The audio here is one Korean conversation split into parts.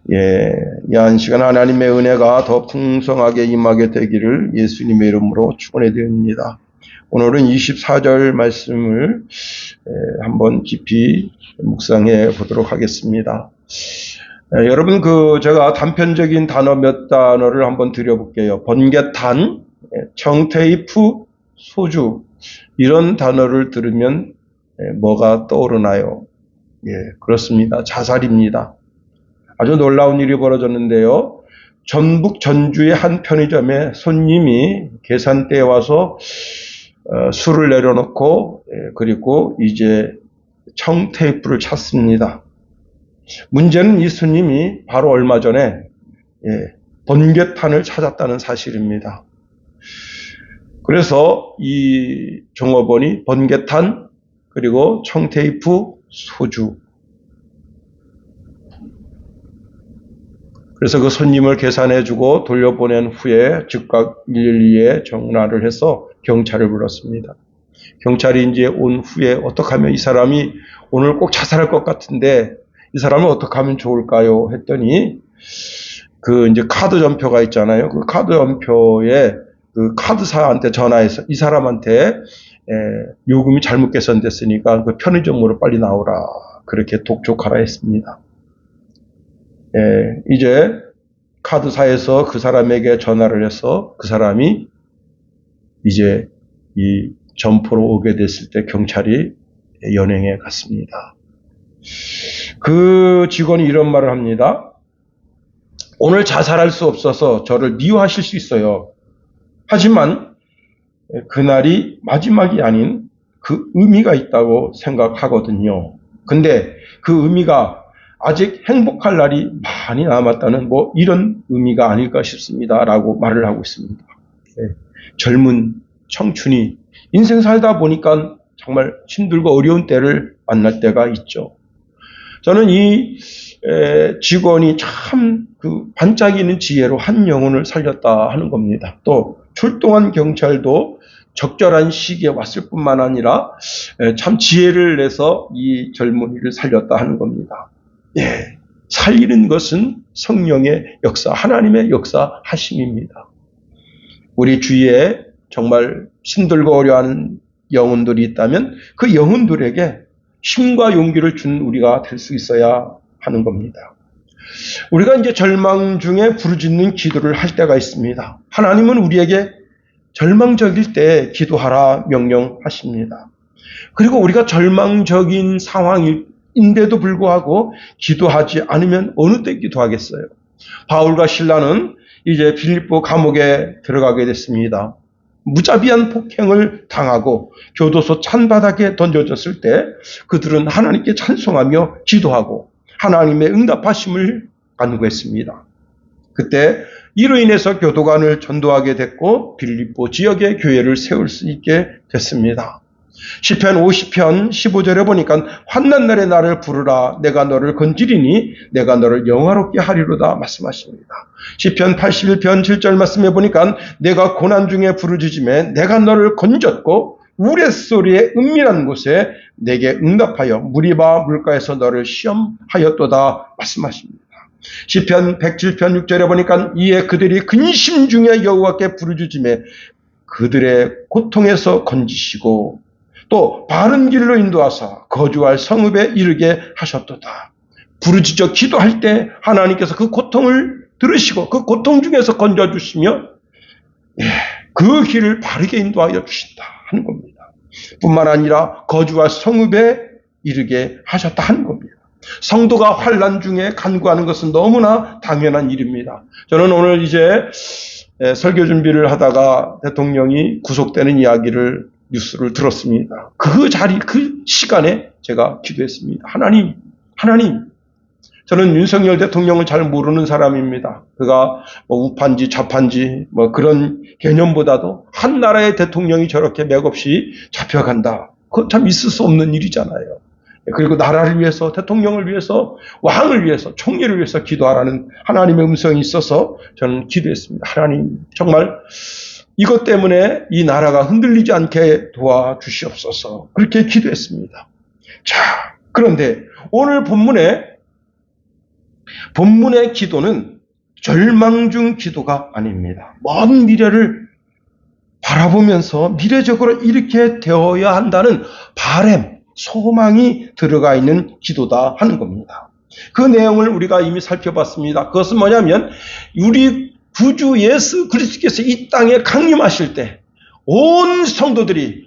이 한 시간 하나님의 은혜가 더 풍성하게 임하게 되기를 예수님의 이름으로 축원해 드립니다. 오늘은 24절 말씀을 한번 깊이 묵상해 보도록 하겠습니다. 여러분, 제가 단편적인 단어 몇 단어를 한번 드려볼게요. 번개탄, 청테이프, 소주, 이런 단어를 들으면 뭐가 떠오르나요? 그렇습니다. 자살입니다. 아주 놀라운 일이 벌어졌는데요. 전북 전주의 한 편의점에 손님이 계산대에 와서 술을 내려놓고 그리고 이제 청테이프를 찾습니다. 문제는 이 손님이 바로 얼마 전에 번개탄을 찾았다는 사실입니다. 그래서 이 종업원이 번개탄 그리고 청테이프, 소주, 그래서 그 손님을 계산해주고 돌려보낸 후에 즉각 112에 전화를 해서 경찰을 불렀습니다. 경찰이 이제 온 후에 어떻게 하면 이 사람이 오늘 꼭 자살할 것 같은데 이 사람은 어떻게 하면 좋을까요? 했더니 이제 카드 전표가 있잖아요. 그 카드 전표에 그 카드사한테 전화해서 이 사람한테 요금이 잘못 계산됐으니까 그 편의점으로 빨리 나오라. 그렇게 독촉하라 했습니다. 이제 카드사에서 그 사람에게 전화를 해서 그 사람이 이제 이 점포로 오게 됐을 때 경찰이 연행해 갔습니다. 그 직원이 이런 말을 합니다. 오늘 자살할 수 없어서 저를 미워하실 수 있어요. 하지만 그날이 마지막이 아닌 그 의미가 있다고 생각하거든요. 근데 그 의미가 아직 행복할 날이 많이 남았다는 이런 의미가 아닐까 싶습니다. 라고 말을 하고 있습니다. 젊은 청춘이 인생 살다 보니까 정말 힘들고 어려운 때를 만날 때가 있죠. 저는 이 직원이 참 반짝이는 지혜로 한 영혼을 살렸다 하는 겁니다. 또 출동한 경찰도 적절한 시기에 왔을 뿐만 아니라 참 지혜를 내서 이 젊은이를 살렸다 하는 겁니다. 살리는 것은 성령의 역사, 하나님의 역사 하심입니다. 우리 주위에 정말 힘들고 어려워하는 영혼들이 있다면 그 영혼들에게 힘과 용기를 준 우리가 될 수 있어야 하는 겁니다. 우리가 이제 절망 중에 부르짖는 기도를 할 때가 있습니다. 하나님은 우리에게 절망적일 때 기도하라 명령하십니다. 그리고 우리가 절망적인 상황인데도 불구하고 기도하지 않으면 어느 때 기도하겠어요? 바울과 실라는 이제 빌립보 감옥에 들어가게 됐습니다. 무자비한 폭행을 당하고 교도소 찬바닥에 던져졌을 때 그들은 하나님께 찬송하며 기도하고 하나님의 응답하심을 간구했습니다. 그때 이로 인해서 교도관을 전도하게 됐고 빌립보 지역의 교회를 세울 수 있게 됐습니다. 시편 50편 15절에 보니까 환난 날에 나를 부르라 내가 너를 건지리니 내가 너를 영화롭게 하리로다 말씀하십니다. 시편 81편 7절 말씀해 보니까 내가 고난 중에 부르짖음에 내가 너를 건졌고 우레소리의 은밀한 곳에 내게 응답하여 무리바 물가에서 너를 시험하였도다 말씀하십니다. 시편 107편 6절에 보니까 이에 그들이 근심 중에 여호와께 부르짖음에 그들의 고통에서 건지시고 또 바른 길로 인도하사 거주할 성읍에 이르게 하셨도다. 부르짖어 기도할 때 하나님께서 그 고통을 들으시고 그 고통 중에서 건져주시며 그 길을 바르게 인도하여 주신다 하는 겁니다. 뿐만 아니라 거주할 성읍에 이르게 하셨다 하는 겁니다. 성도가 환난 중에 간구하는 것은 너무나 당연한 일입니다. 저는 오늘 이제 설교 준비를 하다가 대통령이 구속되는 이야기를 뉴스를 들었습니다. 그 시간에 제가 기도했습니다. 하나님. 저는 윤석열 대통령을 잘 모르는 사람입니다. 그가 우파인지 좌파인지 그런 개념보다도 한 나라의 대통령이 저렇게 맥없이 잡혀간다. 그건 참 있을 수 없는 일이잖아요. 그리고 나라를 위해서, 대통령을 위해서, 왕을 위해서, 총리를 위해서 기도하라는 하나님의 음성이 있어서 저는 기도했습니다. 하나님, 정말 이것 때문에 이 나라가 흔들리지 않게 도와주시옵소서. 그렇게 기도했습니다. 자, 그런데 오늘 본문에 본문의 기도는 절망 중 기도가 아닙니다. 먼 미래를 바라보면서 미래적으로 이렇게 되어야 한다는 바람, 소망이 들어가 있는 기도다 하는 겁니다. 그 내용을 우리가 이미 살펴봤습니다. 그것은 뭐냐면 우리 구주 예수 그리스도께서 이 땅에 강림하실 때 온 성도들이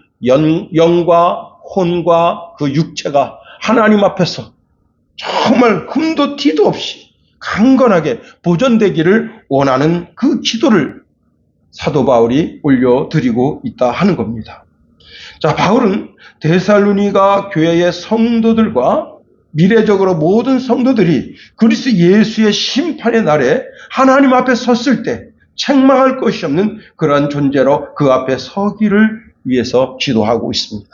영과 혼과 그 육체가 하나님 앞에서 정말 흠도 티도 없이 강건하게 보존되기를 원하는 그 기도를 사도 바울이 올려드리고 있다 하는 겁니다. 자, 바울은 데살로니가 교회의 성도들과 미래적으로 모든 성도들이 그리스도 예수의 심판의 날에 하나님 앞에 섰을 때 책망할 것이 없는 그러한 존재로 그 앞에 서기를 위해서 기도하고 있습니다.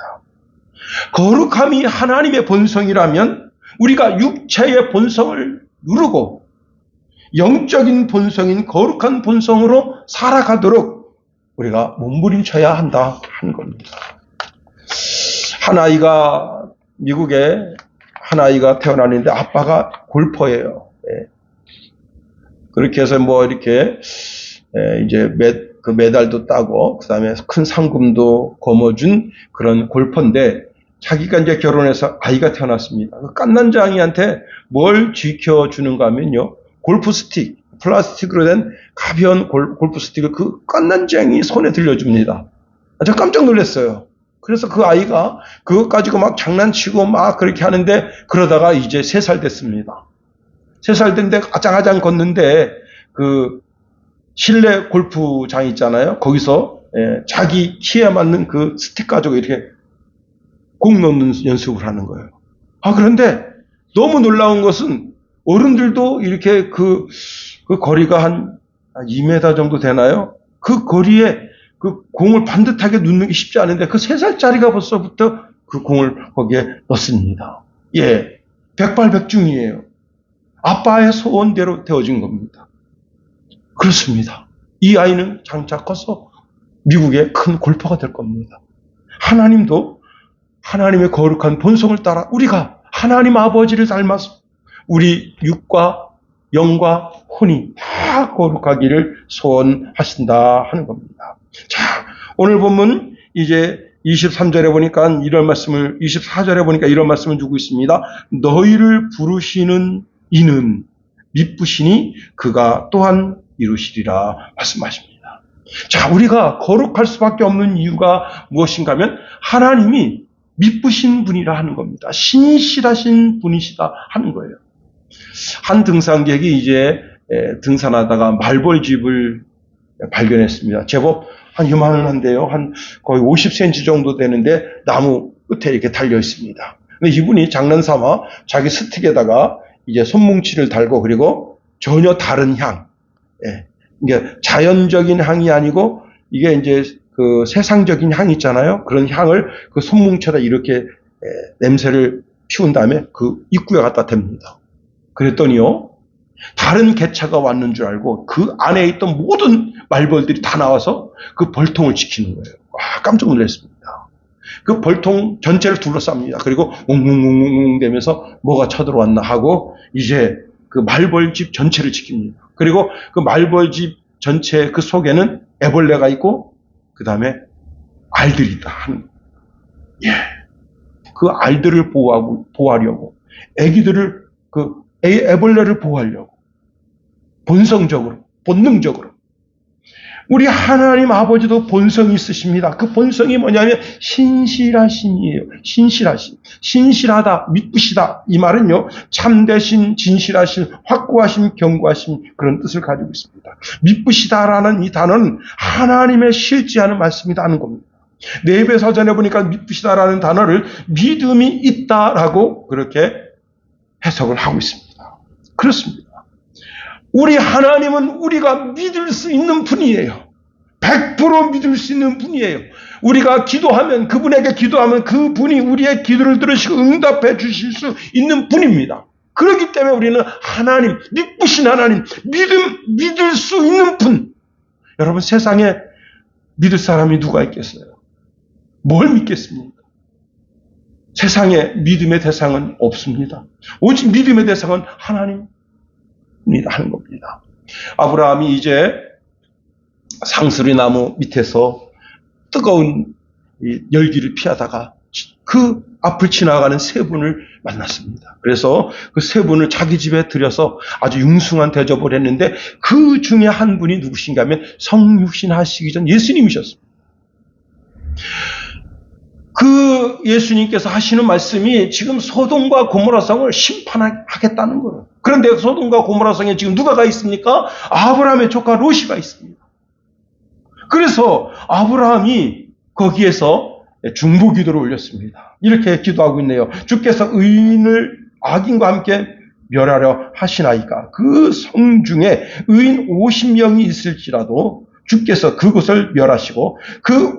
거룩함이 하나님의 본성이라면 우리가 육체의 본성을 누르고 영적인 본성인 거룩한 본성으로 살아가도록 우리가 몸부림쳐야 한다 하는 겁니다. 한 아이가 미국에 한 아이가 태어났는데 아빠가 골퍼예요. 그렇게 해서 뭐 이렇게 이제 그 메달도 따고 그다음에 큰 상금도 거머쥔 그런 골퍼인데 자기가 이제 결혼해서 아이가 태어났습니다. 그 갓난장이한테 뭘 지켜주는가 하면요. 골프 스틱, 플라스틱으로 된 가벼운 골프 스틱을 그 갓난장이 손에 들려줍니다. 제가 깜짝 놀랐어요. 그래서 그 아이가 그것 가지고 막 장난치고 막 그렇게 하는데 그러다가 이제 3살 됐습니다. 3살 됐는데 아장아장 걷는데 그 실내 골프장 있잖아요. 거기서 자기 키에 맞는 그 스틱 가지고 이렇게 공 넣는 연습을 하는 거예요. 그런데 너무 놀라운 것은 어른들도 이렇게 그 거리가 한 2m 정도 되나요? 그 거리에 그 공을 반듯하게 넣는 게 쉽지 않은데 그 3살짜리가 벌써부터 그 공을 거기에 넣습니다. 예, 백발백중이에요. 아빠의 소원대로 되어진 겁니다. 그렇습니다. 이 아이는 장차 커서 미국의 큰 골퍼가 될 겁니다. 하나님도 하나님의 거룩한 본성을 따라 우리가 하나님 아버지를 닮아서 우리 육과 영과 혼이 다 거룩하기를 소원하신다 하는 겁니다. 자, 오늘 본문 이제 23절에 보니까 이런 말씀을 24절에 보니까 이런 말씀을 주고 있습니다. 너희를 부르시는 이는 미쁘시니 그가 또한 이루시리라 말씀하십니다. 자, 우리가 거룩할 수밖에 없는 이유가 무엇인가 하면 하나님이 미쁘신 분이라 하는 겁니다. 신실하신 분이시다 하는 거예요. 한 등산객이 이제 등산하다가 말벌집을 발견했습니다. 제법 한 요만한데요. 한 거의 50cm 정도 되는데 나무 끝에 이렇게 달려 있습니다. 근데 이분이 장난삼아 자기 스틱에다가 이제 손뭉치를 달고 그리고 전혀 다른 향, 이게 자연적인 향이 아니고 이게 이제 그 세상적인 향 있잖아요. 그런 향을 그 손뭉쳐다 이렇게 냄새를 피운 다음에 그 입구에 갖다 댑니다. 그랬더니요, 다른 개차가 왔는 줄 알고 그 안에 있던 모든 말벌들이 다 나와서 그 벌통을 지키는 거예요. 깜짝 놀랐습니다. 그 벌통 전체를 둘러쌉니다. 그리고 웅웅웅웅 되면서 뭐가 쳐들어왔나 하고 이제 그 말벌집 전체를 지킵니다. 그리고 그 말벌집 전체 그 속에는 애벌레가 있고 그 다음에 알들이 있다. 그 알들을 보호하려고 애기들을 그 애벌레를 보호하려고 본성적으로 본능적으로 우리 하나님 아버지도 본성이 있으십니다. 그 본성이 뭐냐면 신실하심이에요. 신실하다, 미쁘시다. 이 말은요, 참되신, 진실하신, 확고하신, 견고하신 그런 뜻을 가지고 있습니다. 미쁘시다라는 이 단어는 하나님의 실제하는 말씀이다 하는 겁니다. 네배서전에 보니까 미쁘시다라는 단어를 믿음이 있다라고 그렇게 해석을 하고 있습니다. 그렇습니다. 우리 하나님은 우리가 믿을 수 있는 분이에요. 100% 믿을 수 있는 분이에요. 우리가 기도하면 그분에게 기도하면 그분이 우리의 기도를 들으시고 응답해 주실 수 있는 분입니다. 그렇기 때문에 우리는 하나님, 미쁘신 하나님, 믿을 수 있는 분. 여러분 세상에 믿을 사람이 누가 있겠어요? 뭘 믿겠습니까? 세상에 믿음의 대상은 없습니다. 오직 믿음의 대상은 하나님. 뿐이다 하는 겁니다. 아브라함이 이제 상수리 나무 밑에서 뜨거운 열기를 피하다가 그 앞을 지나가는 세 분을 만났습니다. 그래서 그 세 분을 자기 집에 들여서 아주 융숭한 대접을 했는데 그 중에 한 분이 누구신가 하면 성육신 하시기 전 예수님이셨습니다. 그 예수님께서 하시는 말씀이 지금 소돔과 고모라성을 심판하겠다는 거예요. 그런데 소돔과 고모라성에 지금 누가 가 있습니까? 아브라함의 조카 롯이가 있습니다. 그래서 아브라함이 거기에서 중보기도를 올렸습니다. 이렇게 기도하고 있네요. 주께서 의인을 악인과 함께 멸하려 하시나이까. 그 성 중에 의인 50명이 있을지라도 주께서 그곳을 멸하시고 그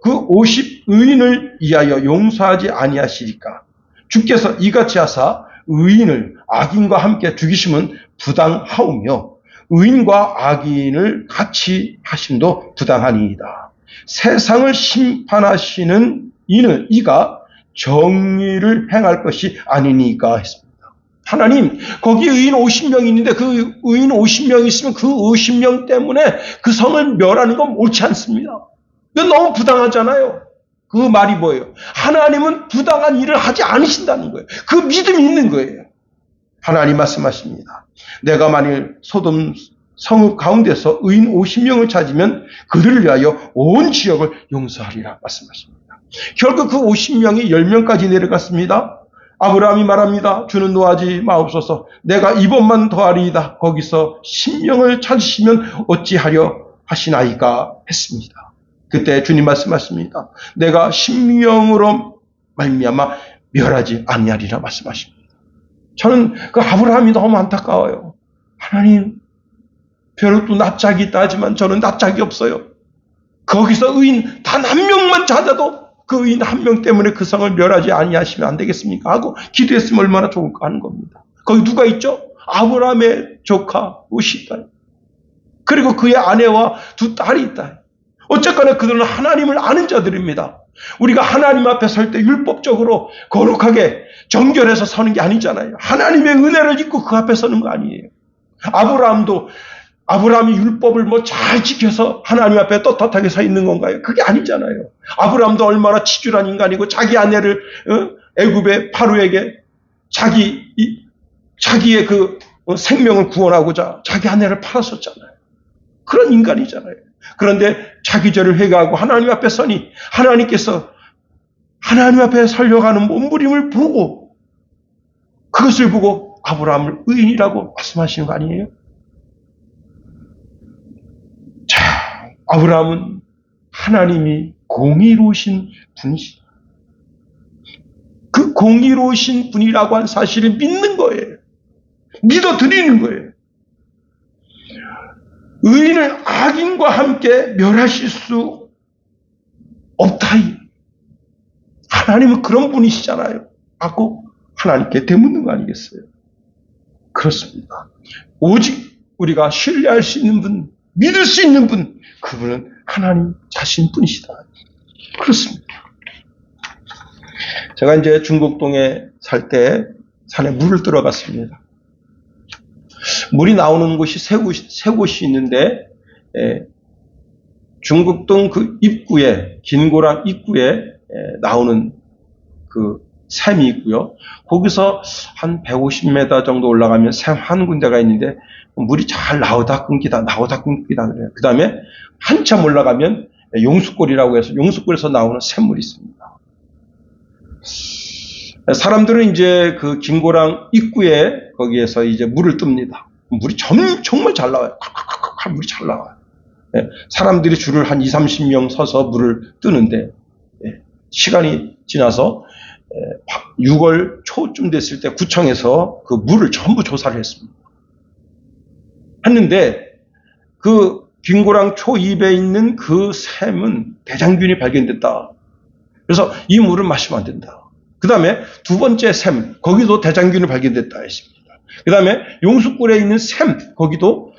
50 의인을 위하여 용서하지 아니하시리까. 주께서 이같이 하사 의인을 악인과 함께 죽이심은 부당하오며 의인과 악인을 같이 하심도 부당하니이다. 세상을 심판하시는 이가 정의를 행할 것이 아니니까 했습니다. 하나님, 거기 의인 50명이 있는데 그 의인 50명이 있으면 그 50명 때문에 그 성을 멸하는 건 옳지 않습니다. 이건 너무 부당하잖아요. 그 말이 뭐예요? 하나님은 부당한 일을 하지 않으신다는 거예요. 그 믿음이 있는 거예요. 하나님 말씀하십니다. 내가 만일 소돔 성 가운데서 의인 50명을 찾으면 그들을 위하여 온 지역을 용서하리라 말씀하십니다. 결국 그 50명이 10명까지 내려갔습니다. 아브라함이 말합니다. 주는 노하지 마옵소서. 내가 이번만 더하리이다. 거기서 10명을 찾으시면 어찌하려 하시나이까 했습니다. 그때 주님 말씀하십니다. 내가 10명으로 말미암아 멸하지 아니하리라 말씀하십니다. 저는 그 아브라함이 너무 안타까워요. 하나님, 별도 납작이 있다 하지만 저는 납작이 없어요. 거기서 의인 단 한 명만 찾아도 그 의인 한 명 때문에 그 성을 멸하지 아니하시면 안 되겠습니까? 하고 기도했으면 얼마나 좋을까 하는 겁니다. 거기 누가 있죠? 아브라함의 조카 롯이 있다. 그리고 그의 아내와 두 딸이 있다. 어쨌거나 그들은 하나님을 아는 자들입니다. 우리가 하나님 앞에 설 때 율법적으로 거룩하게 정결해서 서는 게 아니잖아요. 하나님의 은혜를 입고 그 앞에 서는 거 아니에요. 아브라함이 율법을 잘 지켜서 하나님 앞에 떳떳하게 서 있는 건가요? 그게 아니잖아요. 아브라함도 얼마나 치졸한 인간이고 자기 아내를 애굽의 파로에게 자기의 그 생명을 구원하고자 자기 아내를 팔았었잖아요. 그런 인간이잖아요. 그런데 자기 죄를 회개하고 하나님 앞에 서니 하나님께서 하나님 앞에 서려가는 몸부림을 보고 그것을 보고 아브라함을 의인이라고 말씀하시는 거 아니에요? 자, 아브라함은 하나님이 공의로우신 분이시. 그 공의로우신 분이라고 한 사실을 믿는 거예요. 믿어드리는 거예요. 의인을 악인과 함께 멸하실 수 없다. 하나님은 그런 분이시잖아요. 하고 하나님께 되묻는 거 아니겠어요? 그렇습니다. 오직 우리가 신뢰할 수 있는 분, 믿을 수 있는 분, 그분은 하나님 자신뿐이시다. 그렇습니다. 제가 이제 중국동에 살 때 산에 물을 뜨러 갔습니다. 물이 나오는 곳이 세 곳이 있는데 중국동 그 입구에 긴고랑 입구에 나오는 그 샘이 있고요. 거기서 한 150m 정도 올라가면 샘 한 군데가 있는데 물이 잘 나오다 끊기다 그래요. 그 다음에 한참 올라가면 용수골이라고 해서 용수골에서 나오는 샘물이 있습니다. 사람들은 이제 그 긴고랑 입구에 거기에서 이제 물을 뜹니다. 물이 정말 잘 나와요. 물이 잘 나와요. 사람들이 줄을 한 20-30명 서서 물을 뜨는데 시간이 지나서 6월 초쯤 됐을 때 구청에서 그 물을 전부 조사를 했습니다. 했는데 그 긴고랑 초입에 있는 그 샘은 대장균이 발견됐다. 그래서 이 물을 마시면 안 된다. 그 다음에 두 번째 샘, 거기도 대장균이 발견됐다 했습니다. 그 다음에 용수골에 있는 샘, 거기도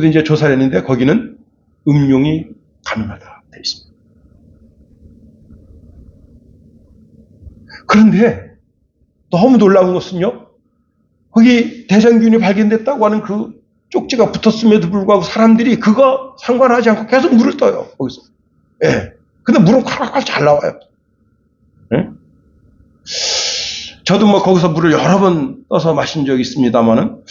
이제 조사를 했는데 거기는 음용이 가능하다 되어 있습니다. 그런데 너무 놀라운 것은요, 거기 대장균이 발견됐다고 하는 그 쪽지가 붙었음에도 불구하고 사람들이 그거 상관하지 않고 계속 물을 떠요. 거기서. 예. 근데 물은 콸콸콸 잘 나와요. 예? 저도 뭐 거기서 물을 여러 번 떠서 마신 적이 있습니다만은,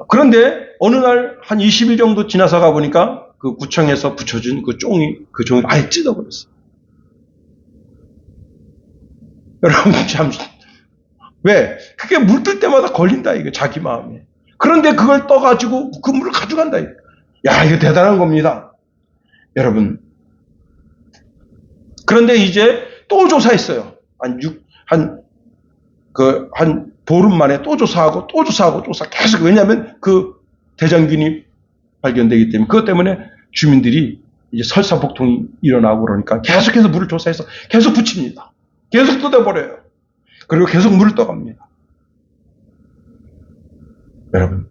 그런데 어느 날 한 20일 정도 지나서 가보니까 그 구청에서 붙여준 그 종이 아예 찢어버렸어요. 여러분, 참, 왜? 그게 물 뜰 때마다 걸린다, 이거, 자기 마음에. 그런데 그걸 떠가지고 그 물을 가져간다, 이거. 야, 이거 대단한 겁니다. 여러분. 그런데 이제 또 조사했어요. 한 보름 만에 또 조사하고 계속. 왜냐하면 그 대장균이 발견되기 때문에, 그것 때문에 주민들이 이제 설사복통이 일어나고 그러니까 계속해서 물을 조사해서 계속 붙입니다. 계속 뜯어버려요. 그리고 계속 물을 떠갑니다. 여러분,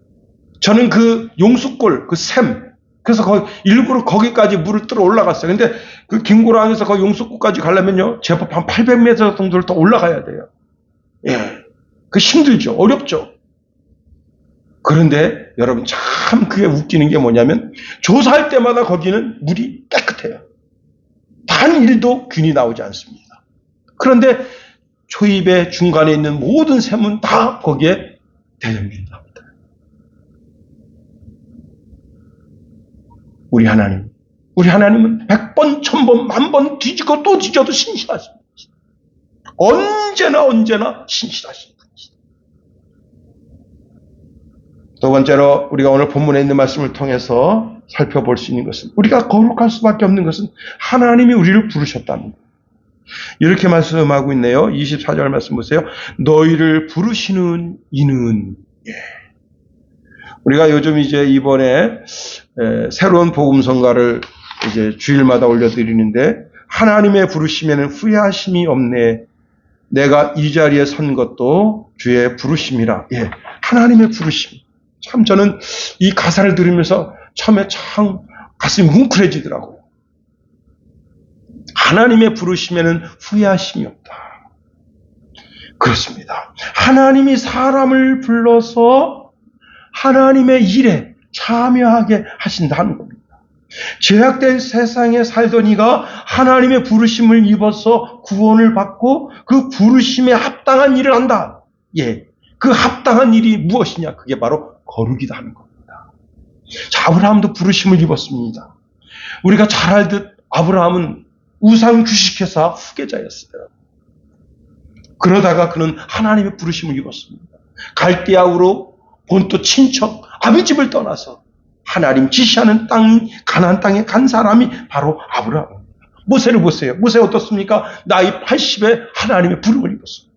저는 그 용수골, 그 샘, 그래서 일부러 거기까지 물을 뚫어 올라갔어요. 근데 그 김구랑에서 그 용수골까지 가려면요, 제법 한 800m 정도를 더 올라가야 돼요. 예. 그 힘들죠. 어렵죠. 그런데 여러분, 참 그게 웃기는 게 뭐냐면, 조사할 때마다 거기는 물이 깨끗해요. 단 1도 균이 나오지 않습니다. 그런데 초입의 중간에 있는 모든 샘은 다 거기에 대장균이 나옵니다. 우리 하나님은 100번, 1000번, 1000번 뒤지고 또 뒤져도 신실하십니다. 언제나 신실하신 분이시다. 두 번째로 우리가 오늘 본문에 있는 말씀을 통해서 살펴볼 수 있는 것은, 우리가 거룩할 수밖에 없는 것은 하나님이 우리를 부르셨답니다. 이렇게 말씀하고 있네요. 24절 말씀 보세요. 너희를 부르시는 이는. 우리가 요즘 이제 이번에 새로운 복음성가를 이제 주일마다 올려드리는데, 하나님의 부르심에는 후회하심이 없네. 내가 이 자리에 선 것도 주의 부르심이라. 예, 하나님의 부르심. 참 저는 이 가사를 들으면서 처음에 참 가슴이 뭉클해지더라고요. 하나님의 부르심에는 후회하심이 없다. 그렇습니다. 하나님이 사람을 불러서 하나님의 일에 참여하게 하신다는 겁니다. 죄악된 세상에 살던 이가 하나님의 부르심을 입어서 구원을 받고 그 부르심에 합당한 일을 한다. 예, 그 합당한 일이 무엇이냐? 그게 바로 거룩이다 하는 겁니다. 자, 아브라함도 부르심을 입었습니다. 우리가 잘 알듯 아브라함은 우상 주식회사 후계자였어요. 그러다가 그는 하나님의 부르심을 입었습니다. 갈대아우로 본토 친척 아비집을 떠나서 하나님 지시하는 땅, 가나안 땅에 간 사람이 바로 아브라함입니다. 모세를 보세요. 모세 어떻습니까? 나이 80에 하나님의 부름을 입었습니다.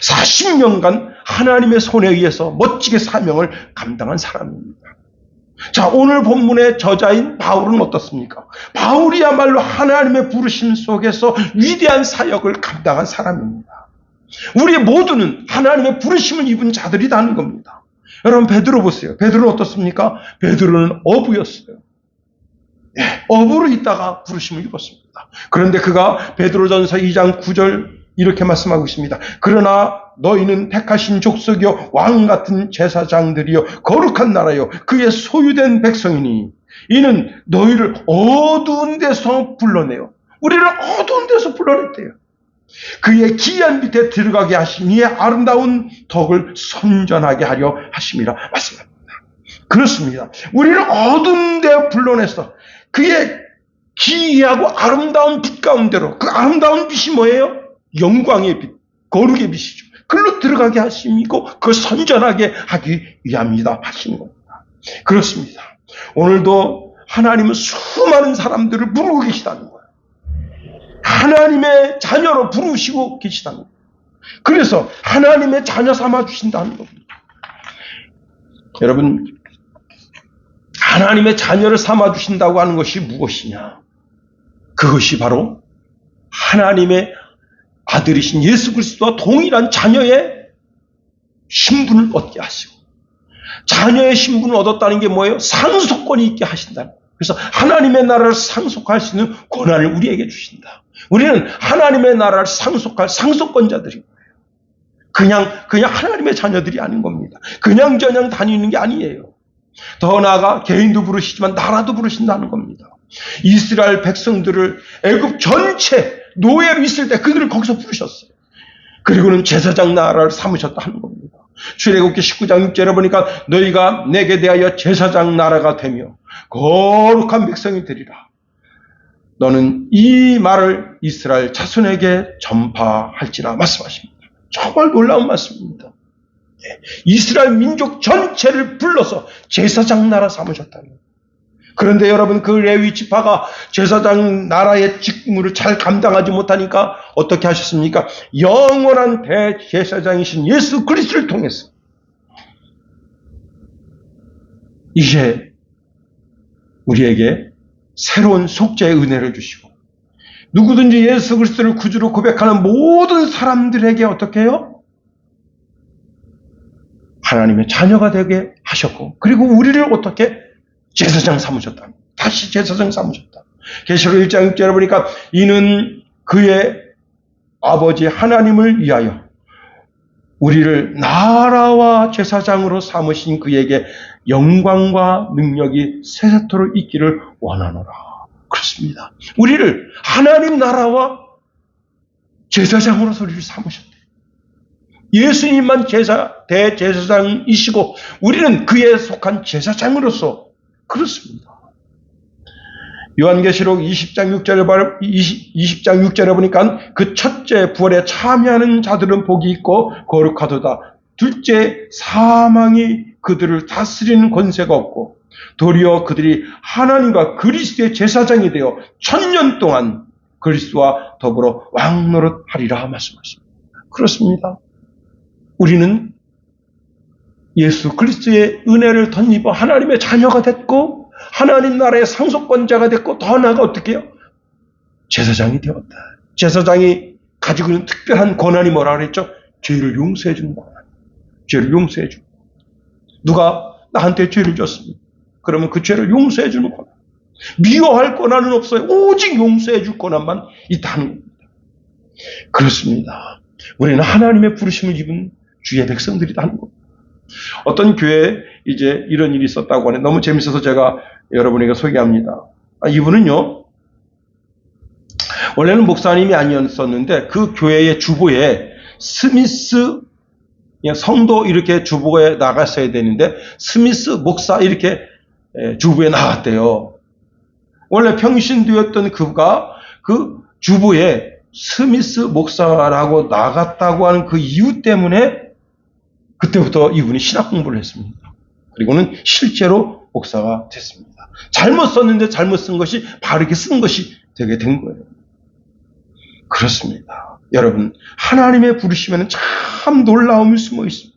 40년간 하나님의 손에 의해서 멋지게 사명을 감당한 사람입니다. 자, 오늘 본문의 저자인 바울은 어떻습니까? 바울이야말로 하나님의 부르심 속에서 위대한 사역을 감당한 사람입니다. 우리 모두는 하나님의 부르심을 입은 자들이라는 겁니다. 여러분, 베드로 보세요. 베드로는 어떻습니까? 베드로는 어부였어요. 예, 어부로 있다가 부르심을 입었습니다. 그런데 그가 베드로전서 2장 9절 이렇게 말씀하고 있습니다. 그러나 너희는 택하신 족속이요 왕 같은 제사장들이요 거룩한 나라요 그의 소유된 백성이니 이는 너희를 어두운 데서 불러내요. 우리를 어두운 데서 불러냈대요. 그의 기이한 밑에 들어가게 하신 이의 아름다운 덕을 선전하게 하려 하심이라 말씀합니다. 그렇습니다. 우리를 어두운 데 불러내서 그의 기이하고 아름다운 빛 가운데로, 그 아름다운 빛이 뭐예요? 영광의 빛, 거룩의 빛이죠. 그걸로 들어가게 하심이고 그걸 선전하게 하기 위함이다 하시는 겁니다. 그렇습니다. 오늘도 하나님은 수많은 사람들을 부르고 계시다는 거예요. 하나님의 자녀로 부르시고 계시다는 거예요. 그래서 하나님의 자녀 삼아 주신다는 겁니다. 여러분, 하나님의 자녀를 삼아 주신다고 하는 것이 무엇이냐? 그것이 바로 하나님의 아들이신 예수 그리스도와 동일한 자녀의 신분을 얻게 하시고, 자녀의 신분을 얻었다는 게 뭐예요? 상속권이 있게 하신다. 그래서 하나님의 나라를 상속할 수 있는 권한을 우리에게 주신다. 우리는 하나님의 나라를 상속할 상속권자들인 거예요. 그냥 하나님의 자녀들이 아닌 겁니다. 그냥저냥 다니는 게 아니에요. 더 나아가 개인도 부르시지만 나라도 부르신다는 겁니다. 이스라엘 백성들을 애굽 전체 노예로 있을 때 그들을 거기서 부르셨어요. 그리고는 제사장 나라를 삼으셨다 하는 겁니다. 출애굽기 19장 6절에 보니까 너희가 내게 대하여 제사장 나라가 되며 거룩한 백성이 되리라. 너는 이 말을 이스라엘 자손에게 전파할지라 말씀하십니다. 정말 놀라운 말씀입니다. 이스라엘 민족 전체를 불러서 제사장 나라 삼으셨다는 거예요. 그런데 여러분, 그 레위 지파가 제사장 나라의 직무를 잘 감당하지 못하니까 어떻게 하셨습니까? 영원한 대제사장이신 예수 그리스도를 통해서 이제 우리에게 새로운 속죄의 은혜를 주시고 누구든지 예수 그리스도를 구주로 고백하는 모든 사람들에게 어떻게 해요? 하나님의 자녀가 되게 하셨고, 그리고 우리를 어떻게 제사장 삼으셨다. 다시 제사장 삼으셨다. 계시록 1장 6절에 보니까 이는 그의 아버지 하나님을 위하여 우리를 나라와 제사장으로 삼으신 그에게 영광과 능력이 세세토록 있기를 원하노라. 그렇습니다. 우리를 하나님 나라와 제사장으로서 우리를 삼으셨대요. 예수님만 대제사장이시고 우리는 그에 속한 제사장으로서 그렇습니다. 요한계시록 20장 6절에 보니까 그 첫째 부활에 참여하는 자들은 복이 있고 거룩하도다. 둘째, 사망이 그들을 다스리는 권세가 없고 도리어 그들이 하나님과 그리스도의 제사장이 되어 1000년 동안 그리스도와 더불어 왕노릇하리라 말씀하십니다. 그렇습니다. 우리는 예수 그리스도의 은혜를 덧입어 하나님의 자녀가 됐고 하나님 나라의 상속권자가 됐고 더 나아가 어떻게 해요? 제사장이 되었다. 제사장이 가지고 있는 특별한 권한이 뭐라 그랬죠? 죄를 용서해 주는 권한. 죄를 용서해 주는 권한. 누가 나한테 죄를 졌습니다. 그러면 그 죄를 용서해 주는 권한. 미워할 권한은 없어요. 오직 용서해 줄 권한만 있다는 겁니다. 그렇습니다. 우리는 하나님의 부르심을 입은 주의 백성들이라는 겁니다. 어떤 교회에 이제 이런 일이 있었다고 하네. 너무 재밌어서 제가 여러분에게 소개합니다. 이분은요, 원래는 목사님이 아니었었는데 그 교회의 주보에 스미스 성도 이렇게 주보에 나갔어야 되는데 스미스 목사 이렇게 주보에 나왔대요. 원래 평신도였던 그가 그 주보에 스미스 목사라고 나갔다고 하는 그 이유 때문에 그때부터 이분이 신학 공부를 했습니다. 그리고는 실제로 목사가 됐습니다. 잘못 썼는데 잘못 쓴 것이 바르게 쓴 것이 되게 된 거예요. 그렇습니다. 여러분, 하나님의 부르심에는 참 놀라움이 숨어 있습니다.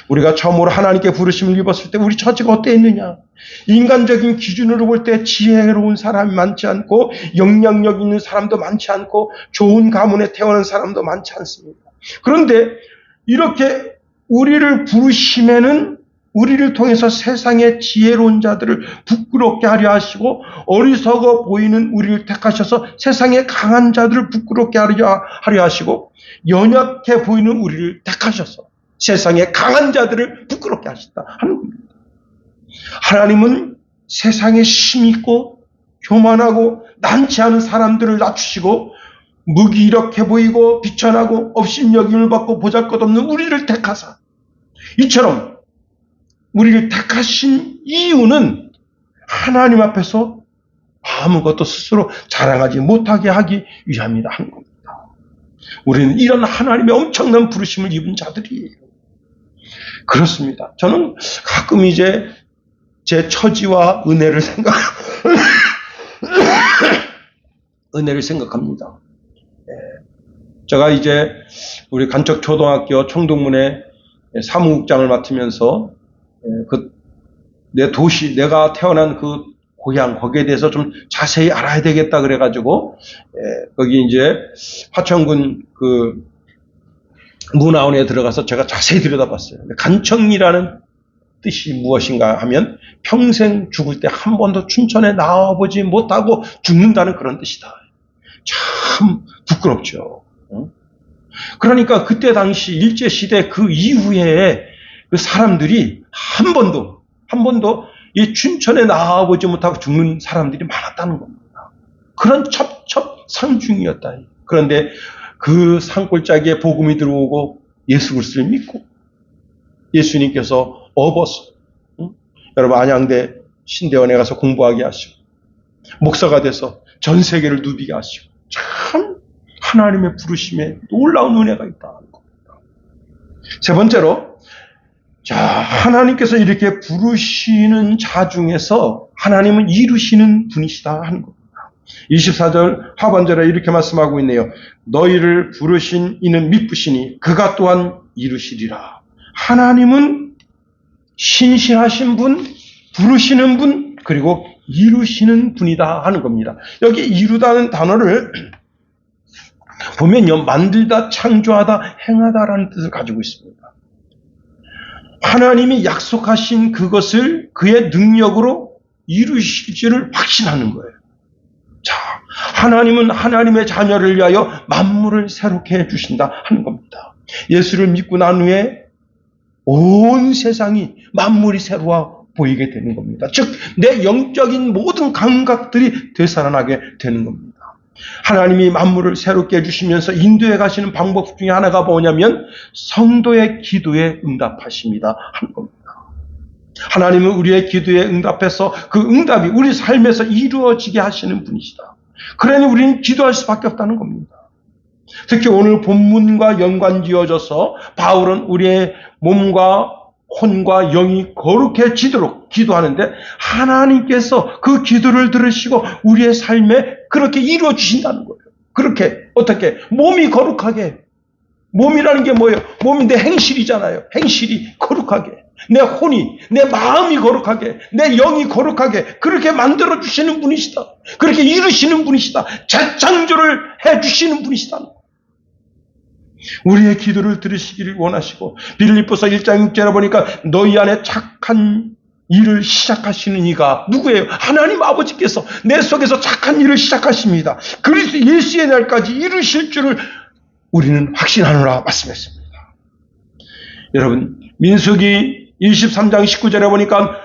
우리가 처음으로 하나님께 부르심을 입었을 때 우리 처지가 어땠느냐? 인간적인 기준으로 볼 때 지혜로운 사람이 많지 않고 영향력 있는 사람도 많지 않고 좋은 가문에 태어난 사람도 많지 않습니다. 그런데 이렇게 우리를 부르심에는 우리를 통해서 세상의 지혜로운 자들을 부끄럽게 하려 하시고 어리석어 보이는 우리를 택하셔서 세상의 강한 자들을 부끄럽게 하려 하시고 연약해 보이는 우리를 택하셔서 세상의 강한 자들을 부끄럽게 하신다 하는 겁니다. 하나님은 세상에 힘있고 교만하고 난치 않은 사람들을 낮추시고 무기력해 보이고 비천하고 업신여김을 받고 보잘것없는 우리를 택하사 이처럼 우리를 택하신 이유는 하나님 앞에서 아무것도 스스로 자랑하지 못하게 하기 위함이라 하는 겁니다. 우리는 이런 하나님의 엄청난 부르심을 입은 자들이에요. 그렇습니다. 저는 가끔 이제 제 처지와 은혜를 생각합니다. 제가 이제 우리 간척초등학교 청동문에 사무국장을 맡으면서 내 도시, 내가 태어난 그 고향, 거기에 대해서 좀 자세히 알아야 되겠다 그래가지고, 거기 이제 화천군 그 문화원에 들어가서 제가 자세히 들여다봤어요. 간청이라는 뜻이 무엇인가 하면 평생 죽을 때 한 번도 춘천에 나와보지 못하고 죽는다는 그런 뜻이다. 참 부끄럽죠. 그러니까 그때 당시 일제시대 그 이후에 그 사람들이 한 번도 이 춘천에 나와보지 못하고 죽는 사람들이 많았다는 겁니다. 그런 첩첩상중이었다. 그런데 그 산골짜기에 복음이 들어오고 예수 그리스도를 믿고 예수님께서 업어서 여러분 안양대 신대원에 가서 공부하게 하시고 목사가 돼서 전 세계를 누비게 하시고 참 하나님의 부르심에 놀라운 은혜가 있다는 겁니다. 세 번째로 자, 하나님께서 이렇게 부르시는 자 중에서 하나님은 이루시는 분이시다 하는 겁니다. 24절 하반절에 이렇게 말씀하고 있네요. 너희를 부르신 이는 미쁘시니 그가 또한 이루시리라. 하나님은 신실하신 분, 부르시는 분, 그리고 이루시는 분이다 하는 겁니다. 여기 이루다는 단어를 보면요, 만들다, 창조하다, 행하다라는 뜻을 가지고 있습니다. 하나님이 약속하신 그것을 그의 능력으로 이루실 줄을 확신하는 거예요. 자, 하나님은 하나님의 자녀를 위하여 만물을 새롭게 해주신다 하는 겁니다. 예수를 믿고 난 후에 온 세상이 만물이 새로워 보이게 되는 겁니다. 즉, 내 영적인 모든 감각들이 되살아나게 되는 겁니다. 하나님이 만물을 새롭게 해주시면서 인도해 가시는 방법 중에 하나가 뭐냐면 성도의 기도에 응답하십니다 하는 겁니다. 하나님은 우리의 기도에 응답해서 그 응답이 우리 삶에서 이루어지게 하시는 분이시다. 그러니 우리는 기도할 수밖에 없다는 겁니다. 특히 오늘 본문과 연관지어져서 바울은 우리의 몸과 혼과 영이 거룩해지도록 기도하는데 하나님께서 그 기도를 들으시고 우리의 삶에 그렇게 이루어 주신다는 거예요. 그렇게 어떻게 몸이 거룩하게, 몸이라는 게 뭐예요? 몸이 내 행실이잖아요. 행실이 거룩하게, 내 혼이, 내 마음이 거룩하게, 내 영이 거룩하게 그렇게 만들어 주시는 분이시다. 그렇게 이루시는 분이시다. 재창조를 해 주시는 분이시다. 우리의 기도를 들으시기를 원하시고 빌립보서 1장 6절에 보니까 너희 안에 착한 일을 시작하시는 이가 누구예요? 하나님 아버지께서 내 속에서 착한 일을 시작하십니다. 그리스도 예수의 날까지 이루실 줄을 우리는 확신하노라 말씀했습니다. 여러분 민수기 23장 19절에 보니까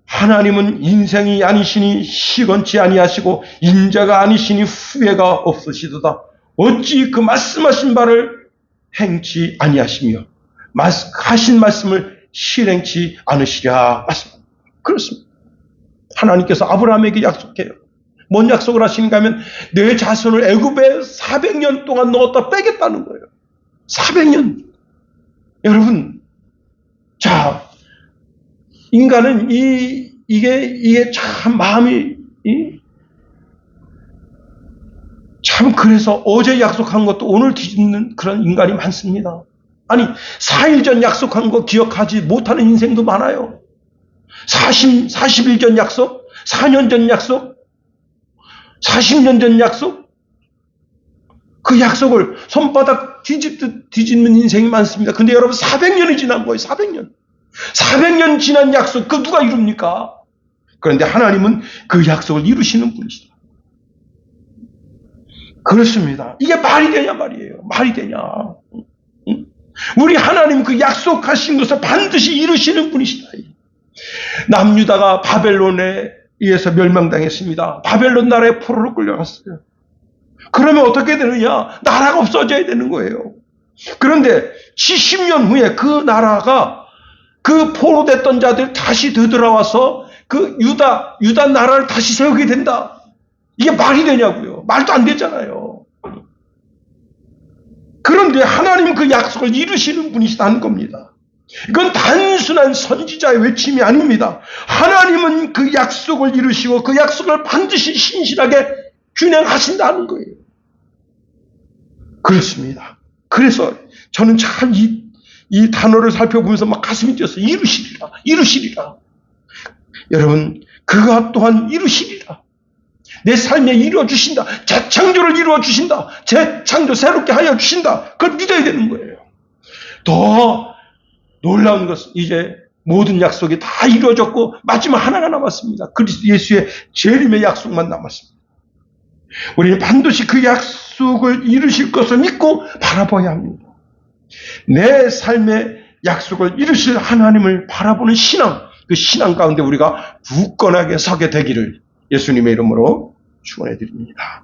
하나님은 인생이 아니시니 시건치 아니하시고 인자가 아니시니 후회가 없으시도다. 어찌 그 말씀하신 바를 행치 아니하시며 하신 말씀을 실행치 않으시랴 말씀합니다. 그렇습니다. 하나님께서 아브라함에게 약속해요. 뭔 약속을 하시는가 하면 내 자손을 애굽에 400년 동안 넣었다 빼겠다는 거예요. 400년. 여러분, 자, 인간은 이게 참 마음이 참 그래서 어제 약속한 것도 오늘 뒤집는 그런 인간이 많습니다. 아니 4일 전 약속한 거 기억하지 못하는 인생도 많아요. 40일 전 약속, 4년 전 약속, 40년 전 약속, 그 약속을 손바닥 뒤집는 인생이 많습니다. 근데 여러분 400년이 지난 거예요. 400년. 400년 지난 약속 그 누가 이룹니까? 그런데 하나님은 그 약속을 이루시는 분이시다. 그렇습니다. 이게 말이 되냐 말이에요. 말이 되냐. 우리 하나님 그 약속하신 것을 반드시 이루시는 분이시다. 남유다가 바벨론에 의해서 멸망당했습니다. 바벨론 나라에 포로로 끌려갔어요. 그러면 어떻게 되느냐? 나라가 없어져야 되는 거예요. 그런데 70년 후에 그 나라가 그 포로됐던 자들 다시 되돌아와서 그 유다 나라를 다시 세우게 된다. 이게 말이 되냐고요. 말도 안 되잖아요. 그런데 하나님 그 약속을 이루시는 분이시다는 겁니다. 이건 단순한 선지자의 외침이 아닙니다. 하나님은 그 약속을 이루시고 그 약속을 반드시 신실하게 준행하신다는 거예요. 그렇습니다. 그래서 저는 참 이 단어를 살펴보면서 막 가슴이 뛰었어요. 이루시리라. 여러분, 그가 또한 이루시리라. 내 삶에 이루어주신다. 재창조를 이루어주신다. 재창조 새롭게 하여 주신다. 그걸 믿어야 되는 거예요. 더 놀라운 것은 이제 모든 약속이 다 이루어졌고 마지막 하나가 남았습니다. 그리스도 예수의 재림의 약속만 남았습니다. 우리는 반드시 그 약속을 이루실 것을 믿고 바라봐야 합니다. 내 삶의 약속을 이루실 하나님을 바라보는 신앙, 그 신앙 가운데 우리가 굳건하게 서게 되기를 예수님의 이름으로 축원해 드립니다.